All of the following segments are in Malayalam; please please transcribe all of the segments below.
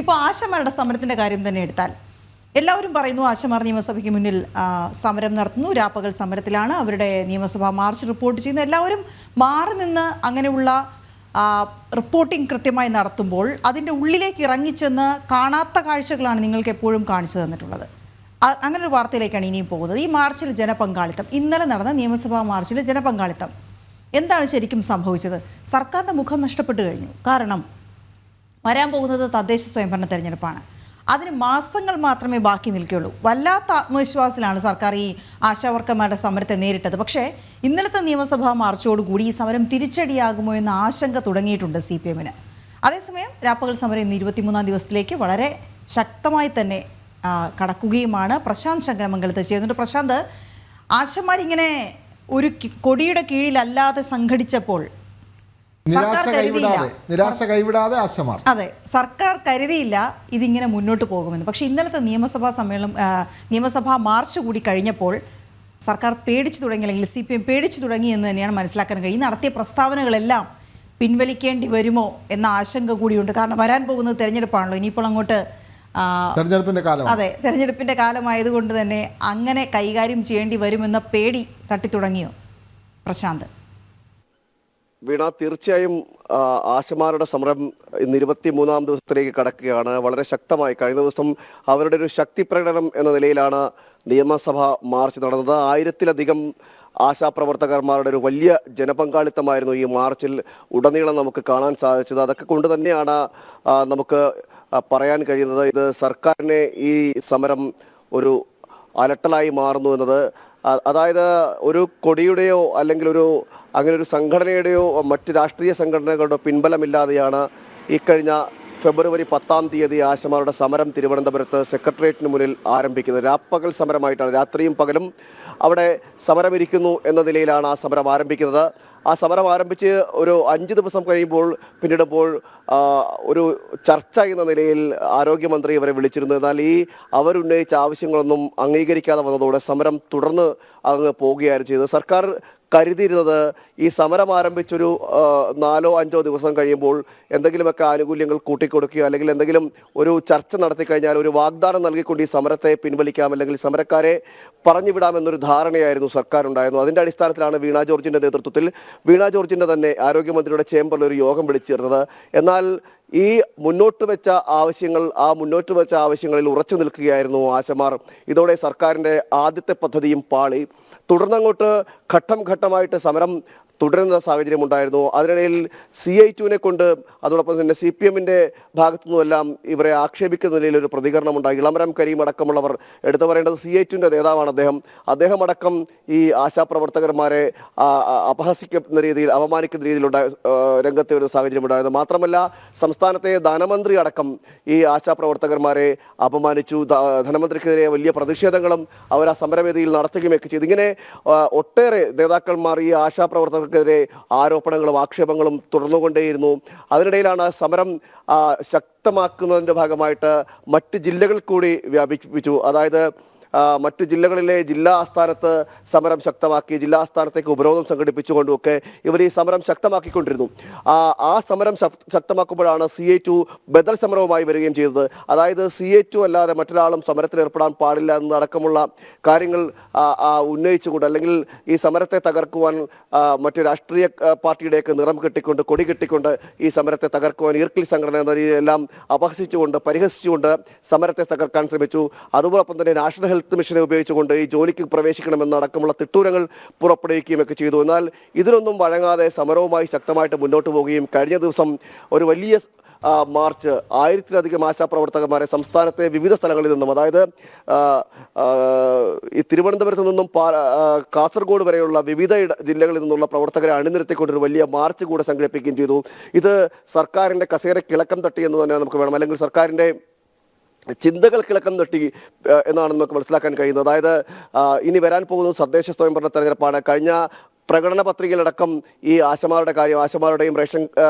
ഇപ്പോൾ ആശമാരുടെ സമരത്തിൻ്റെ കാര്യം തന്നെ എടുത്താൽ എല്ലാവരും പറയുന്നു ആശമാർ നിയമസഭയ്ക്ക് മുന്നിൽ സമരം നടത്തുന്നു, രാപ്പകൽ സമരത്തിലാണ്, അവരുടെ നിയമസഭാ മാർച്ച് റിപ്പോർട്ട് ചെയ്യുന്നു. എല്ലാവരും മാറി നിന്ന് അങ്ങനെയുള്ള റിപ്പോർട്ടിംഗ് കൃത്യമായി നടത്തുമ്പോൾ അതിൻ്റെ ഉള്ളിലേക്ക് ഇറങ്ങിച്ചെന്ന് കാണാത്ത കാഴ്ചകളാണ് നിങ്ങൾക്ക് എപ്പോഴും കാണിച്ചു തന്നിട്ടുള്ളത്. അങ്ങനെ ഒരു വാർത്തയിലേക്കാണ് ഇനിയും പോകുന്നത്. ഈ മാർച്ചിൽ ജനപങ്കാളിത്തം, ഇന്നലെ നടന്ന നിയമസഭാ മാർച്ചിൽ ജനപങ്കാളിത്തം എന്താണ് ശരിക്കും സംഭവിച്ചത്? സർക്കാരിൻ്റെ മുഖം നഷ്ടപ്പെട്ടു കഴിഞ്ഞു. കാരണം വരാൻ പോകുന്നത് തദ്ദേശ സ്വയംഭരണ തെരഞ്ഞെടുപ്പാണ്. അതിന് മാസങ്ങൾ മാത്രമേ ബാക്കി നിൽക്കുകയുള്ളൂ. വല്ലാത്ത ആത്മവിശ്വാസത്തിലാണ് സർക്കാർ ഈ ആശാവർക്കർമാരുടെ സമരത്തെ നേരിട്ടത്. പക്ഷേ ഇന്നലത്തെ നിയമസഭാ മാർച്ചോടുകൂടി ഈ സമരം തിരിച്ചടിയാകുമോ എന്ന ആശങ്ക തുടങ്ങിയിട്ടുണ്ട് CPM-ന്. അതേസമയം രാപ്പകൽ സമരം ഇന്ന് 23-ാം ദിവസത്തിലേക്ക് വളരെ ശക്തമായി തന്നെ കടക്കുകയുമാണ്. പ്രശാന്ത് ശങ്കരമംഗലത്ത് ചെയ്യുന്നുണ്ട്. പ്രശാന്ത്, ആശമാരിങ്ങനെ ഒരു കൊടിയുടെ കീഴിലല്ലാതെ സംഘടിച്ചപ്പോൾ നിരാശ കൈവിടാതെ ആശമാർ, അതെ, സർക്കാർ കരുതിയില്ല ഇതിങ്ങനെ മുന്നോട്ട് പോകുമെന്ന്. പക്ഷേ ഇന്നലത്തെ നിയമസഭാ മാർച്ച് കൂടി കഴിഞ്ഞപ്പോൾ സർക്കാർ പേടിച്ചു തുടങ്ങി, അല്ലെങ്കിൽ CPM പേടിച്ചു തുടങ്ങി എന്ന് തന്നെയാണ് മനസ്സിലാക്കാൻ കഴിയും. നടത്തിയ പ്രസ്താവനകളെല്ലാം പിൻവലിക്കേണ്ടി വരുമോ എന്ന ആശങ്ക കൂടിയുണ്ട്. കാരണം വരാൻ പോകുന്നത് തെരഞ്ഞെടുപ്പാണല്ലോ, ഇനിയിപ്പോൾ അങ്ങോട്ട് തെരഞ്ഞെടുപ്പിൻ്റെ കാലമായതുകൊണ്ട് തന്നെ അങ്ങനെ കൈകാര്യം ചെയ്യേണ്ടി വരുമെന്ന പേടി തട്ടിത്തുടങ്ങിയോ പ്രശാന്ത്? വീണ, തീർച്ചയായും ആശമാരുടെ സമരം ഇന്ന് 23-ാം ദിവസത്തിലേക്ക് കടക്കുകയാണ്. വളരെ ശക്തമായി കഴിഞ്ഞ ദിവസം അവരുടെ ഒരു ശക്തി പ്രകടനം എന്ന നിലയിലാണ് നിയമസഭ മാർച്ച് നടന്നത്. 1000-ലധികം ആശാപ്രവർത്തകന്മാരുടെ ഒരു വലിയ ജനപങ്കാളിത്തമായിരുന്നു ഈ മാർച്ചിൽ ഉടനീളം നമുക്ക് കാണാൻ സാധിച്ചത്. അതൊക്കെ കൊണ്ട് തന്നെയാണ് നമുക്ക് പറയാൻ കഴിയുന്നത് ഇത് സർക്കാരിനെ ഈ സമരം ഒരു അലട്ടലായി മാറുന്നു എന്നത്. അതായത് ഒരു കൊടിയുടെയോ അല്ലെങ്കിൽ അങ്ങനെ ഒരു സംഘടനയുടെയോ മറ്റ് രാഷ്ട്രീയ സംഘടനകളുടെ പിൻബലമില്ലാതെയാണ് ഇക്കഴിഞ്ഞ ഫെബ്രുവരി 10-ാം തീയതി ആശമാരുടെ സമരം തിരുവനന്തപുരത്ത് സെക്രട്ടേറിയറ്റിന് മുന്നിൽ ആരംഭിക്കുന്നത്. രാപ്പകൽ സമരമായിട്ടാണ്, രാത്രിയും പകലും അവിടെ സമരമിരിക്കുന്നു എന്ന നിലയിലാണ് ആ സമരം ആരംഭിക്കുന്നത്. ആ സമരം ആരംഭിച്ച് ഒരു 5 ദിവസം കഴിയുമ്പോൾ പിന്നീടുമ്പോൾ ഒരു ചർച്ച എന്ന നിലയിൽ ആരോഗ്യമന്ത്രി ഇവരെ വിളിച്ചിരുന്നു. എന്നാൽ അവരുന്നയിച്ച ആവശ്യങ്ങളൊന്നും അംഗീകരിക്കാതെ വന്നതോടെ സമരം തുടർന്ന് അങ്ങ് പോവുകയായിരുന്നു ചെയ്തത്. സർക്കാർ കരുതിയിരുന്നത് ഈ സമരം ആരംഭിച്ചൊരു 4-5 ദിവസം കഴിയുമ്പോൾ എന്തെങ്കിലുമൊക്കെ ആനുകൂല്യങ്ങൾ കൂട്ടിക്കൊടുക്കുകയോ അല്ലെങ്കിൽ എന്തെങ്കിലും ഒരു ചർച്ച നടത്തി കഴിഞ്ഞാൽ ഒരു വാഗ്ദാനം നൽകിക്കൊണ്ട് ഈ സമരത്തെ പിൻവലിക്കാം, അല്ലെങ്കിൽ സമരക്കാരെ പറഞ്ഞുവിടാമെന്നൊരു ധാരണയായിരുന്നു സർക്കാരുണ്ടായിരുന്നു. അതിൻ്റെ അടിസ്ഥാനത്തിലാണ് വീണ ജോർജിൻ്റെ നേതൃത്വത്തിൽ വീണ ജോർജിൻ്റെ തന്നെ ആരോഗ്യമന്ത്രിയുടെ ചേംബറിൽ ഒരു യോഗം വിളിച്ചു ചേർന്നത്. എന്നാൽ ഈ മുന്നോട്ട് വെച്ച ആവശ്യങ്ങളിൽ ഉറച്ചു നിൽക്കുകയായിരുന്നു ആശമാർ. ഇതോടെ സർക്കാരിൻ്റെ ആദ്യത്തെ പദ്ധതിയും പാളി. തുടർന്നങ്ങോട്ട് ഘട്ടം ഘട്ടമായിട്ട് സമരം തുടരുന്ന സാഹചര്യം ഉണ്ടായിരുന്നു. അതിനിടയിൽ CITUവിനെ കൊണ്ട് അതോടൊപ്പം തന്നെ CPM-ന്റെ ഭാഗത്തുനിന്നുമെല്ലാം ഇവരെ ആക്ഷേപിക്കുന്ന നിലയിൽ ഒരു പ്രതികരണം ഉണ്ടായി. ഇളമരം കരീം അടക്കമുള്ളവർ, എടുത്തു പറയേണ്ടത് CITUവിൻ്റെ നേതാവാണ് അദ്ദേഹം അടക്കം ഈ ആശാപ്രവർത്തകന്മാരെ അപഹസിക്കുന്ന രീതിയിൽ, അപമാനിക്കുന്ന രീതിയിലുള്ള രംഗത്തെ ഒരു സാഹചര്യം ഉണ്ടായിരുന്നു. മാത്രമല്ല സംസ്ഥാനത്തെ ധനമന്ത്രി അടക്കം ഈ ആശാപ്രവർത്തകന്മാരെ അപമാനിച്ചു. ധനമന്ത്രിക്കെതിരെ വലിയ പ്രതിഷേധങ്ങളും അവർ ആ സമരവേദിയിൽ നടത്തുകയൊക്കെ ചെയ്തു. ഇങ്ങനെ ഒട്ടേറെ നേതാക്കന്മാർ ഈ ആശാപ്രവർത്തകർക്കെതിരെ ആരോപണങ്ങളും ആക്ഷേപങ്ങളും തുടർന്നുകൊണ്ടേയിരുന്നു. അതിനിടയിലാണ് സമരം ശക്തമാക്കുന്നതിൻ്റെ ഭാഗമായിട്ട് മറ്റ് ജില്ലകൾ കൂടി വ്യാപിപ്പിച്ചു. അതായത് മറ്റ് ജില്ലകളിലെ ജില്ലാ ആസ്ഥാനത്ത് സമരം ശക്തമാക്കി, ജില്ലാ ആസ്ഥാനത്തേക്ക് ഉപരോധം സംഘടിപ്പിച്ചുകൊണ്ടുമൊക്കെ ഇവർ ഈ സമരം ശക്തമാക്കിക്കൊണ്ടിരുന്നു. ആ സമരം ശക്തമാക്കുമ്പോഴാണ് CITU ബദൽ സമരവുമായി വരികയും ചെയ്തത്. അതായത് CITU അല്ലാതെ മറ്റൊരാളും സമരത്തിൽ ഏർപ്പെടാൻ പാടില്ല എന്നടക്കമുള്ള കാര്യങ്ങൾ ഉന്നയിച്ചുകൊണ്ട്, അല്ലെങ്കിൽ ഈ സമരത്തെ തകർക്കുവാൻ മറ്റ് രാഷ്ട്രീയ പാർട്ടിയുടെയൊക്കെ നിറം കെട്ടിക്കൊണ്ട്, കൊടി കെട്ടിക്കൊണ്ട് ഈ സമരത്തെ തകർക്കുവാൻ ഈർക്കിൽ സംഘടന എന്ന രീതിയിലെല്ലാം അപഹസിച്ചുകൊണ്ട്, പരിഹസിച്ചുകൊണ്ട് സമരത്തെ തകർക്കാൻ ശ്രമിച്ചു. അതോടൊപ്പം തന്നെ നാഷണൽ ഹെൽത്ത് മിഷനെ ഉപയോഗിച്ചുകൊണ്ട് ഈ ജോലിക്ക് പ്രവേശിക്കണമെന്നടക്കമുള്ള തിട്ടൂരങ്ങൾ പുറപ്പെടുവിക്കുകയും ഒക്കെ ചെയ്തു. എന്നാൽ ഇതിനൊന്നും വഴങ്ങാതെ സമരവുമായി ശക്തമായിട്ട് മുന്നോട്ട് പോവുകയും കഴിഞ്ഞ ദിവസം ഒരു വലിയ മാർച്ച് 1000-ലധികം ആശാപ്രവർത്തകന്മാരെ സംസ്ഥാനത്തെ വിവിധ സ്ഥലങ്ങളിൽ നിന്നും, അതായത് ഈ തിരുവനന്തപുരത്ത് നിന്നും കാസർഗോഡ് വരെയുള്ള വിവിധ ജില്ലകളിൽ നിന്നുള്ള പ്രവർത്തകരെ അണിനിരത്തിക്കൊണ്ടൊരു വലിയ മാർച്ച് കൂടെ സംഘടിപ്പിക്കുകയും ചെയ്തു. ഇത് സർക്കാരിൻ്റെ കസേരയ്ക്ക് ഇളക്കം തട്ടി എന്ന് തന്നെ നമുക്ക് വേണം, അല്ലെങ്കിൽ സർക്കാരിൻ്റെ ചിന്തകൾ കിളക്കം തട്ടി എന്നാണ് നമുക്ക് മനസ്സിലാക്കാൻ കഴിയുന്നത്. അതായത് ഇനി വരാൻ പോകുന്നത് തദ്ദേശ സ്വയംഭരണ തെരഞ്ഞെടുപ്പാണ്. കഴിഞ്ഞ പ്രകടന പത്രികയിലടക്കം ഈ ആശമാരുടെ കാര്യം, ആശമാരുടെയും റേഷൻ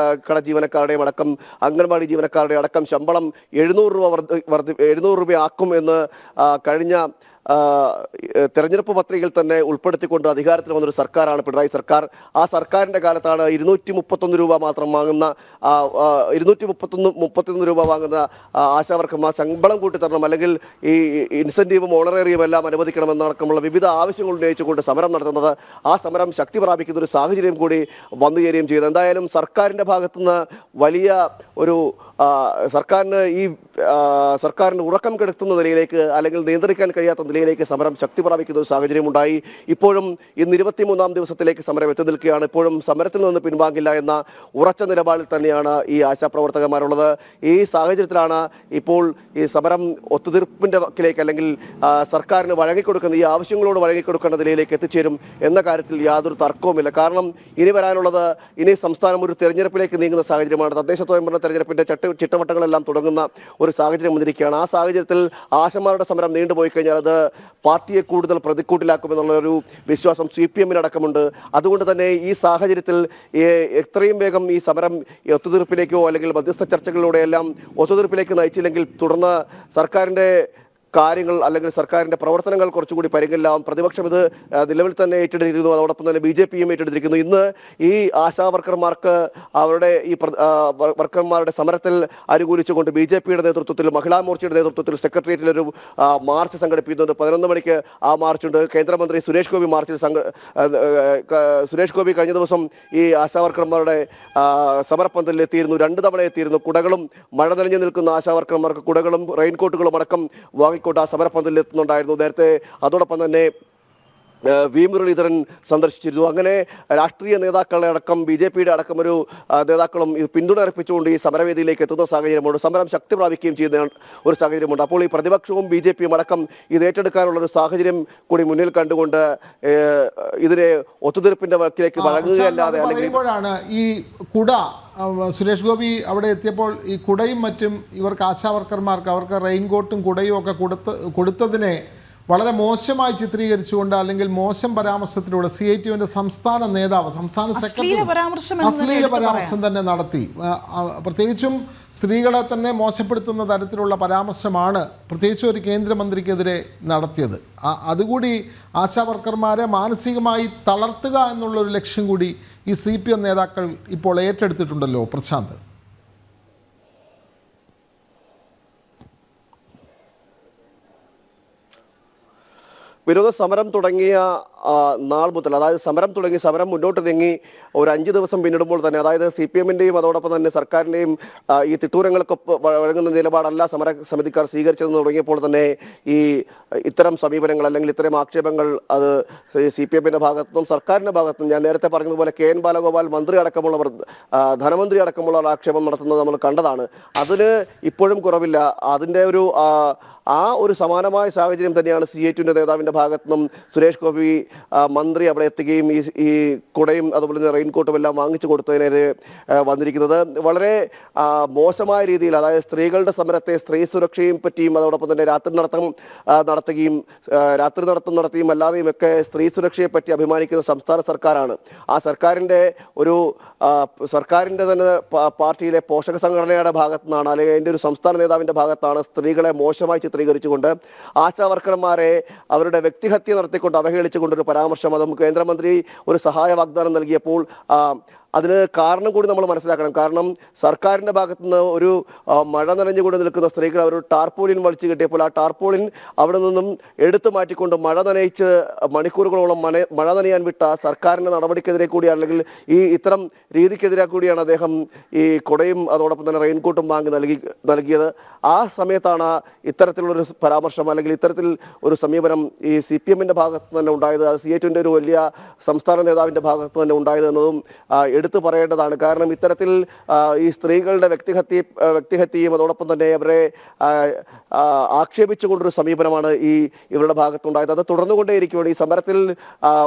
കട ജീവനക്കാരുടെയും അടക്കം അംഗൻവാടി ജീവനക്കാരുടെയും അടക്കം ശമ്പളം 700 രൂപ ആക്കും എന്ന് കഴിഞ്ഞ തെരഞ്ഞെടുപ്പ് പത്രികയിൽ തന്നെ ഉൾപ്പെടുത്തിക്കൊണ്ട് അധികാരത്തിൽ വന്നൊരു സർക്കാരാണ് പിണറായി സർക്കാർ. ആ സർക്കാരിന്റെ കാലത്താണ് 231 രൂപ മാത്രം വാങ്ങുന്ന 231 രൂപ വാങ്ങുന്ന ആശാവർക്കർമാർ ശമ്പളം കൂട്ടിത്തരണം, അല്ലെങ്കിൽ ഈ ഇൻസെന്റീവും ഓണറേറിയും എല്ലാം അനുവദിക്കണമെന്നടക്കമുള്ള വിവിധ ആവശ്യങ്ങൾ ഉന്നയിച്ചുകൊണ്ട് സമരം നടത്തുന്നത്. ആ സമരം ശക്തി പ്രാപിക്കുന്ന ഒരു സാഹചര്യം കൂടി വന്നു ചേരുകയും ചെയ്തു. എന്തായാലും സർക്കാരിന്റെ ഭാഗത്തുനിന്ന് വലിയ ഒരു സർക്കാരിന് ഉറക്കം കെടുത്തുന്ന നിലയിലേക്ക്, അല്ലെങ്കിൽ നിയന്ത്രിക്കാൻ കഴിയാത്ത നിലയിലേക്ക് സമരം ശക്തി പ്രാപിക്കുന്ന ഒരു സാഹചര്യം ഉണ്ടായി. ഇപ്പോഴും ഇന്ന് 23-ാം ദിവസത്തിലേക്ക് സമരം എത്തി നിൽക്കുകയാണ്. ഇപ്പോഴും സമരത്തിൽ നിന്ന് പിൻവാങ്ങില്ല എന്ന ഉറച്ച നിലപാടിൽ തന്നെയാണ് ഈ ആശാപ്രവർത്തകന്മാരുള്ളത്. ഈ സാഹചര്യത്തിലാണ് ഇപ്പോൾ ഈ സമരം ഒത്തുതീർപ്പിന്റെ വക്കിലേക്ക്, അല്ലെങ്കിൽ സർക്കാരിന് വഴങ്ങിക്കൊടുക്കുന്ന ഈ ആവശ്യങ്ങളോട് വഴങ്ങിക്കൊടുക്കേണ്ട നിലയിലേക്ക് എത്തിച്ചേരും എന്ന കാര്യത്തിൽ യാതൊരു തർക്കവുമില്ല. കാരണം ഇനി വരാനുള്ളത്, ഇനി സംസ്ഥാനം ഒരു തെരഞ്ഞെടുപ്പിലേക്ക് നീങ്ങുന്ന സാഹചര്യമാണ്. തദ്ദേശ സ്വയംഭരണ തെരഞ്ഞെടുപ്പിന്റെ ചിട്ടവട്ടങ്ങളെല്ലാം തുടങ്ങുന്ന ഒരു സാഹചര്യം വന്നിരിക്കുകയാണ്. ആ സാഹചര്യത്തിൽ ആശമാരുടെ സമരം നീണ്ടുപോയി കഴിഞ്ഞാൽ അത് പാർട്ടിയെ കൂടുതൽ പ്രതിക്കൂട്ടിലാക്കുമെന്നുള്ളൊരു വിശ്വാസം CPM അടക്കമുണ്ട്. അതുകൊണ്ട് തന്നെ ഈ സാഹചര്യത്തിൽ എത്രയും വേഗം ഈ സമരം ഒത്തുതീർപ്പിലേക്കോ അല്ലെങ്കിൽ മധ്യസ്ഥ ചർച്ചകളിലൂടെയെല്ലാം ഒത്തുതീർപ്പിലേക്ക് നയിച്ചില്ലെങ്കിൽ തുടർന്ന് സർക്കാരിന്റെ കാര്യങ്ങൾ, അല്ലെങ്കിൽ സർക്കാരിന്റെ പ്രവർത്തനങ്ങൾ കുറച്ചുകൂടി പരിഗണിലാവും. പ്രതിപക്ഷം ഇത് നിലവിൽ തന്നെ ഏറ്റെടുത്തിരിക്കുന്നു. അതോടൊപ്പം തന്നെ BJPയും ഏറ്റെടുത്തിരിക്കുന്നു. ഇന്ന് ഈ ആശാ വർക്കർമാർക്ക് അവരുടെ ഈ വർക്കർമാരുടെ സമരത്തിൽ അനുകൂലിച്ചുകൊണ്ട് BJPയുടെ നേതൃത്വത്തിൽ, മഹിളാ മോർച്ചയുടെ നേതൃത്വത്തിൽ സെക്രട്ടേറിയറ്റിൽ ഒരു മാർച്ച് സംഘടിപ്പിക്കുന്നുണ്ട്. 11 മണിക്ക് ആ മാർച്ചുണ്ട്. കേന്ദ്രമന്ത്രി സുരേഷ് ഗോപി മാർച്ചിൽ സുരേഷ് ഗോപി കഴിഞ്ഞ ദിവസം ഈ ആശാ വർക്കർമാരുടെ സമരപ്പന്തലിൽ എത്തിയിരുന്നു. 2 തവണ എത്തിയിരുന്നു. കുടകളും, മഴ നനഞ്ഞു നിൽക്കുന്ന ആശാ വർക്കർമാർക്ക് കുടകളും റെയിൻകോട്ടുകളും അടക്കം വാങ്ങിക്കൊണ്ട് ആ സമരപ്പന്തലിൽ എത്തുന്നുണ്ടായിരുന്നു നേരത്തെ. അതോടൊപ്പം തന്നെ വി മുരളീധരൻ സന്ദർശിച്ചിരുന്നു. അങ്ങനെ രാഷ്ട്രീയ നേതാക്കളെ അടക്കം, BJPയുടെ അടക്കം ഒരു നേതാക്കളും ഇത് പിന്തുണ അർപ്പിച്ചുകൊണ്ട് ഈ സമരവേദിയിലേക്ക് എത്തുന്ന സാഹചര്യമുണ്ട്. സമരം ശക്തി പ്രാപിക്കുകയും ചെയ്യുന്ന ഒരു സാഹചര്യമുണ്ട്. അപ്പോൾ ഈ പ്രതിപക്ഷവും BJPയും അടക്കം ഇത് ഏറ്റെടുക്കാനുള്ള ഒരു സാഹചര്യം കൂടി മുന്നിൽ കണ്ടുകൊണ്ട് ഇതിനെ ഒത്തുതീർപ്പിന്റെ വക്കിലേക്ക് വഴങ്ങുകയല്ലാതെ, പറയുമ്പോഴാണ് ഈ കുട, സുരേഷ് ഗോപി അവിടെ എത്തിയപ്പോൾ ഈ കുടയും മറ്റും ഇവർക്ക് ആശാവർക്കർമാർക്ക് അവർക്ക് റെയിൻകോട്ടും കുടയും ഒക്കെ കൊടുത്തതിനെ വളരെ മോശമായി ചിത്രീകരിച്ചുകൊണ്ട്, അല്ലെങ്കിൽ മോശം പരാമർശത്തിലൂടെ CITUവിൻ്റെ സംസ്ഥാന നേതാവ്, സംസ്ഥാന സെക്രട്ടറി അശ്ലീല പരാമർശം തന്നെ നടത്തി. പ്രത്യേകിച്ചും സ്ത്രീകളെ തന്നെ മോശപ്പെടുത്തുന്ന തരത്തിലുള്ള പരാമർശമാണ് പ്രത്യേകിച്ചും ഒരു കേന്ദ്രമന്ത്രിക്കെതിരെ നടത്തിയത്. അതുകൂടി ആശാവർക്കർമാരെ മാനസികമായി തളർത്തുക എന്നുള്ളൊരു ലക്ഷ്യം കൂടി ഈ CPM നേതാക്കൾ ഇപ്പോൾ ഏറ്റെടുത്തിട്ടുണ്ടല്ലോ പ്രശാന്ത്. വിനോദ, സമരം തുടങ്ങിയ നാൾ മുതൽ, അതായത് സമരം മുന്നോട്ട് നീങ്ങി ഒരു 5 ദിവസം പിന്നിടുമ്പോൾ തന്നെ, അതായത് CPMന്റെയും അതോടൊപ്പം തന്നെ സർക്കാരിന്റെയും ഈ തിട്ടൂരങ്ങൾക്കൊപ്പം വഴങ്ങുന്ന നിലപാടല്ല സമര സമിതിക്കാർ സ്വീകരിച്ചതെന്ന് തുടങ്ങിയപ്പോൾ തന്നെ ഈ ഇത്തരം സമീപനങ്ങൾ, അല്ലെങ്കിൽ ഇത്തരം ആക്ഷേപങ്ങൾ അത് CPMന്റെ ഭാഗത്തുനിന്നും സർക്കാരിന്റെ ഭാഗത്തുനിന്നും, ഞാൻ നേരത്തെ പറഞ്ഞതുപോലെ KN ബാലഗോപാൽ മന്ത്രി അടക്കമുള്ളവർ, ധനമന്ത്രി അടക്കമുള്ളവർ ആക്ഷേപം നടത്തുന്നത് നമ്മൾ കണ്ടതാണ്. അതിന് ഇപ്പോഴും കുറവില്ല. അതിൻ്റെ ഒരു സമാനമായ സാഹചര്യം തന്നെയാണ് CITUവിൻ്റെ നേതാവിൻ്റെ ഭാഗത്തുനിന്നും സുരേഷ് ഗോപി മന്ത്രി അവിടെ എത്തുകയും ഈ കുടയും അതുപോലെ തന്നെ റെയിൻകോട്ടും എല്ലാം വാങ്ങിച്ചു കൊടുത്തതിനെതിരെ വന്നിരിക്കുന്നത്. വളരെ മോശമായ രീതിയിൽ, അതായത് സ്ത്രീകളുടെ സമരത്തെ, സ്ത്രീ സുരക്ഷയും പറ്റിയും അതോടൊപ്പം തന്നെ രാത്രി നടത്തിയും അല്ലാതെയും ഒക്കെ സ്ത്രീ സുരക്ഷയെ പറ്റി അഭിമാനിക്കുന്ന സംസ്ഥാന സർക്കാരാണ്. ആ സർക്കാരിൻ്റെ തന്നെ പാർട്ടിയിലെ പോഷക സംഘടനയുടെ ഭാഗത്തു നിന്നാണ്, അല്ലെങ്കിൽ അതിൻ്റെ ഒരു സംസ്ഥാന നേതാവിൻ്റെ ഭാഗത്താണ് സ്ത്രീകളെ മോശമായി ചിത്രീകരിച്ചുകൊണ്ട് ആശാവർക്കർമാരെ അവരുടെ വ്യക്തിഹത്യ നടത്തിക്കൊണ്ട് അവഹേളിച്ചുകൊണ്ടൊരു പരാമർശം, അതും കേന്ദ്രമന്ത്രി ഒരു സഹായ വാഗ്ദാനം നൽകിയപ്പോൾ അതിന് കാരണം കൂടി നമ്മൾ മനസ്സിലാക്കണം. കാരണം സർക്കാരിൻ്റെ ഭാഗത്തുനിന്ന് ഒരു മഴ നനഞ്ഞുകൊണ്ട് നിൽക്കുന്ന സ്ത്രീകൾ അവർ ടാർപോളിൻ വലിച്ചു കിട്ടിയപ്പോൾ ആ ടാർപോളിൻ അവിടെ നിന്നും എടുത്തു മാറ്റിക്കൊണ്ട് മഴ നനയിച്ച് മണിക്കൂറുകളോളം മഴ നനയാൻ വിട്ട സർക്കാരിൻ്റെ നടപടിക്കെതിരെ കൂടി, അല്ലെങ്കിൽ ഇത്തരം രീതിക്കെതിരെ കൂടിയാണ് അദ്ദേഹം ഈ കുടയും അതോടൊപ്പം തന്നെ റെയിൻകോട്ടും വാങ്ങി നൽകിയത്. ആ സമയത്താണ് ഇത്തരത്തിലുള്ളൊരു പരാമർശം, അല്ലെങ്കിൽ ഇത്തരത്തിൽ ഒരു സമീപനം ഈ CPMന്റെ ഭാഗത്ത് തന്നെ ഉണ്ടായത്. അത് CITUവിൻ്റെ ഒരു വലിയ സംസ്ഥാന നേതാവിൻ്റെ ഭാഗത്ത് തന്നെ ഉണ്ടായത് എന്നതും എടുത്തു പറയേണ്ടതാണ്. കാരണം ഇത്തരത്തിൽ ഈ സ്ത്രീകളുടെ വ്യക്തിഹത്യയും അതോടൊപ്പം തന്നെ അവരെ ആക്ഷേപിച്ചുകൊണ്ടൊരു സമീപനമാണ് ഇവരുടെ ഭാഗത്തുണ്ടായത്. അത് തുടർന്നുകൊണ്ടേയിരിക്കുകയാണ്. ഈ സമരത്തിൽ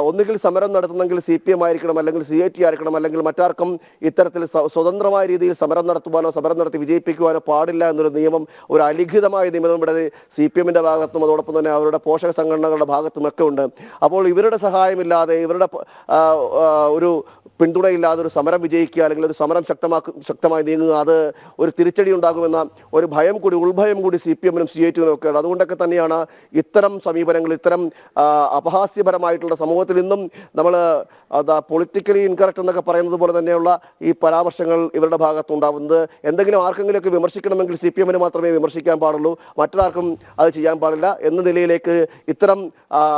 ഒന്നുകിൽ സമരം നടത്തുന്നെങ്കിൽ CPM ആയിരിക്കണം, അല്ലെങ്കിൽ CIT ആയിരിക്കണം, അല്ലെങ്കിൽ മറ്റാർക്കും ഇത്തരത്തിൽ സ്വതന്ത്രമായ രീതിയിൽ സമരം നടത്തുവാനോ സമരം നടത്തി വിജയിപ്പിക്കുവാനോ പാടില്ല എന്നൊരു നിയമം, ഒരു അലിഖിതമായ നിയമം ഇവിടെ CPMന്റെ ഭാഗത്തും അതോടൊപ്പം തന്നെ അവരുടെ പോഷക സംഘടനകളുടെ ഭാഗത്തും ഒക്കെ ഉണ്ട്. അപ്പോൾ ഇവരുടെ സഹായമില്ലാതെ, ഇവരുടെ ഒരു പിന്തുണയില്ലാതെ അതൊരു സമരം വിജയിക്കുക അല്ലെങ്കിൽ ഒരു സമരം ശക്തമായി നീങ്ങുക, അത് ഒരു തിരിച്ചടി ഉണ്ടാകുമെന്ന ഒരു ഭയം കൂടി, ഉൾഭയം കൂടി CPM-നും CITU-നും ഒക്കെ ഉണ്ട്. അതുകൊണ്ടൊക്കെ തന്നെയാണ് ഇത്തരം സമീപനങ്ങൾ, ഇത്തരം അപഹാസ്യപരമായിട്ടുള്ള സമൂഹത്തിൽ നിന്നും നമ്മൾ പൊളിറ്റിക്കലി ഇൻകറക്റ്റ് എന്നൊക്കെ പറയുന്നത് പോലെ തന്നെയുള്ള ഈ പരാമർശങ്ങൾ ഇവരുടെ ഭാഗത്തുണ്ടാവുന്നത്. എന്തെങ്കിലും ആർക്കെങ്കിലുമൊക്കെ വിമർശിക്കണമെങ്കിൽ CPM-ന് മാത്രമേ വിമർശിക്കാൻ പാടുള്ളൂ, മറ്റൊരാൾക്കും അത് ചെയ്യാൻ പാടില്ല എന്ന നിലയിലേക്ക് ഇത്തരം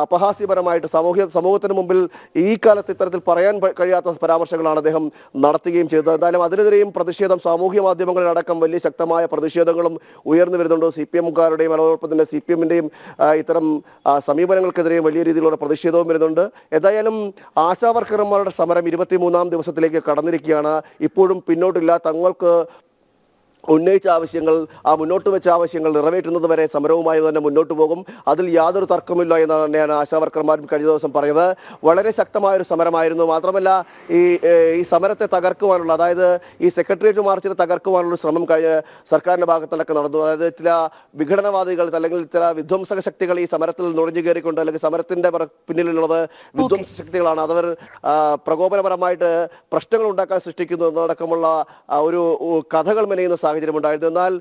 അപഹാസ്യപരമായിട്ട് സമൂഹത്തിന് മുമ്പിൽ ഈ കാലത്ത് ഇത്തരത്തിൽ പറയാൻ കഴിയാത്ത പരാമർശങ്ങളാണ് അദ്ദേഹം നടത്തുകയും ചെയ്തത്. എന്തായാലും അതിനെതിരെയും പ്രതിഷേധം സാമൂഹ്യ മാധ്യമങ്ങളിലടക്കം വലിയ ശക്തമായ പ്രതിഷേധങ്ങളും ഉയർന്നു വരുന്നുണ്ട്. CPM-കാരുടെയും അതോടൊപ്പം തന്നെ CPM-ന്റെയും ഇത്തരം സമീപനങ്ങൾക്കെതിരെയും വലിയ രീതിയിലുള്ള പ്രതിഷേധവും വരുന്നുണ്ട്. ഏതായാലും ആശാവർക്കർമാരുടെ സമരം 23-ാം ദിവസത്തിലേക്ക് കടന്നിരിക്കുകയാണ്. ഇപ്പോഴും പിന്നോട്ടില്ല. തങ്ങൾക്ക് ഉന്നയിച്ച ആവശ്യങ്ങൾ, മുന്നോട്ട് വെച്ച ആവശ്യങ്ങൾ നിറവേറ്റുന്നത് വരെ സമരവുമായി തന്നെ മുന്നോട്ട് പോകും. അതിൽ യാതൊരു തർക്കമില്ല എന്ന് തന്നെയാണ് ആശാവർക്കർമാരും കഴിഞ്ഞ ദിവസം പറഞ്ഞത്. വളരെ ശക്തമായൊരു സമരമായിരുന്നു. മാത്രമല്ല ഈ സമരത്തെ തകർക്കുവാനുള്ള, അതായത് ഈ സെക്രട്ടേറിയറ്റ് മാർച്ചിനെ തകർക്കുവാനുള്ള ശ്രമം സർക്കാരിന്റെ ഭാഗത്തിലൊക്കെ നടന്നു. അതായത് ചില വിഘടനവാദികൾ അല്ലെങ്കിൽ ചില വിധ്വംസക ശക്തികൾ ഈ സമരത്തിൽ നുഴഞ്ഞു കയറിക്കൊണ്ട്, അല്ലെങ്കിൽ സമരത്തിന്റെ പിന്നിലുള്ളത് വിധ്വംസ ശക്തികളാണ്, അതവർ പ്രകോപനപരമായിട്ട് പ്രശ്നങ്ങൾ ഉണ്ടാക്കാൻ സൃഷ്ടിക്കുന്നു എന്നതടക്കമുള്ള ഒരു കഥകൾ മെനയുന്ന സാഹചര്യമുണ്ടായിരുന്നു. എന്നാൽ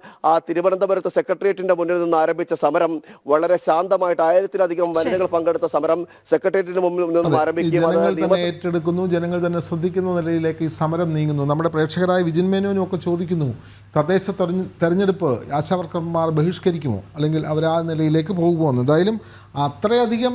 തിരുവനന്തപുരത്ത് സെക്രട്ടേറിയറ്റിന്റെ മുന്നിൽ നിന്ന് ആരംഭിച്ച സമരം വളരെ ശാന്തമായിട്ട് 1000-ലധികം വനിതകൾ പങ്കെടുത്ത സമരം സെക്രട്ടേറിയറ്റിന് മുന്നിൽ നിന്നും ആരംഭിക്കുകയും ജനങ്ങൾ തന്നെ ഏറ്റെടുക്കുന്നു, ജനങ്ങൾ തന്നെ ശ്രദ്ധിക്കുന്ന നിലയിലേക്ക് ഈ സമരം നീങ്ങുന്നു. നമ്മുടെ പ്രേക്ഷകരായ വിജിൻ മേനോനും ഒക്കെ ചോദിക്കുന്നു, തദ്ദേശ തെരഞ്ഞെടുപ്പ് ആശാവർക്കർമാർ ബഹിഷ്കരിക്കുമോ അല്ലെങ്കിൽ അവർ ആ നിലയിലേക്ക് പോകുമോ എന്ന്. എന്തായാലും അത്രയധികം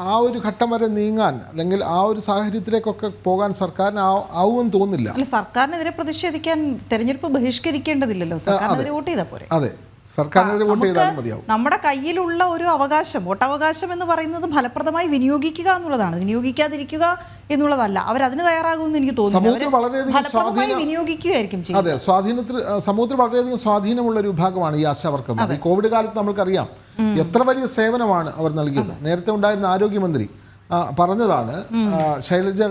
ആ ഒരു ഘട്ടം വരെ നീങ്ങാൻ അല്ലെങ്കിൽ ആ ഒരു സാഹചര്യത്തിലേക്കൊക്കെ പോകാൻ സർക്കാരിന് ആവുമെന്ന് തോന്നുന്നില്ല. അല്ല, സർക്കാരിനെതിരെ പ്രതിഷേധിക്കാൻ തെരഞ്ഞെടുപ്പ് ബഹിഷ്കരിക്കേണ്ടതില്ലല്ലോ, സർക്കാരിനെതിരെ വോട്ട് ചെയ്താൽ പോരെ. അതെ, സർക്കാരിനെതിരെ വോട്ട് ചെയ്താലും മതിയാവും. നമ്മുടെ കയ്യിലുള്ള ഒരു അവകാശം, വോട്ടവകാശം എന്ന് പറയുന്നത് ഫലപ്രദമായി വിനിയോഗിക്കുക എന്നുള്ളതാണ്, വിനിയോഗിക്കാതിരിക്കുക എന്നുള്ളതല്ല. അവരതിന് തയ്യാറാകുമെന്ന് എനിക്ക് തോന്നുന്നു. ഫലപ്രദമായി വിനിയോഗിക്കുകയായിരിക്കും ചെയ്യുന്നത്. അതെ, സമൂഹത്തിൽ വളരെയധികം സ്വാധീനമുള്ള ഒരു വിഭാഗമാണ് ഈ ആശാവർക്കർമാർ. ഈ കോവിഡ് കാലത്ത് നമ്മൾക്കറിയാം എത്ര വലിയ സേവനമാണ് അവർ നൽകിയത്. നേരത്തെ ഉണ്ടായിരുന്ന ആരോഗ്യമന്ത്രി പറഞ്ഞതാണ്, ശൈലജ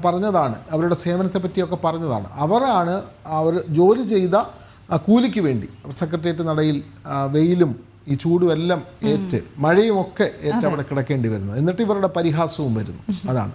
പറഞ്ഞതാണ്, അവരുടെ സേവനത്തെ പറ്റിയൊക്കെ പറഞ്ഞതാണ്. അവർ ജോലി ചെയ്ത കൂലിക്ക് വേണ്ടി സെക്രട്ടേറിയറ്റ് നടയിൽ വെയിലും ഈ ചൂടും എല്ലാം ഏറ്റ്, മഴയും ഒക്കെ ഏറ്റ് അവിടെ കിടക്കേണ്ടി വരുന്നത്. എന്നിട്ട് ഇവരുടെ പരിഹാസവും വരുന്നു. അതാണ്.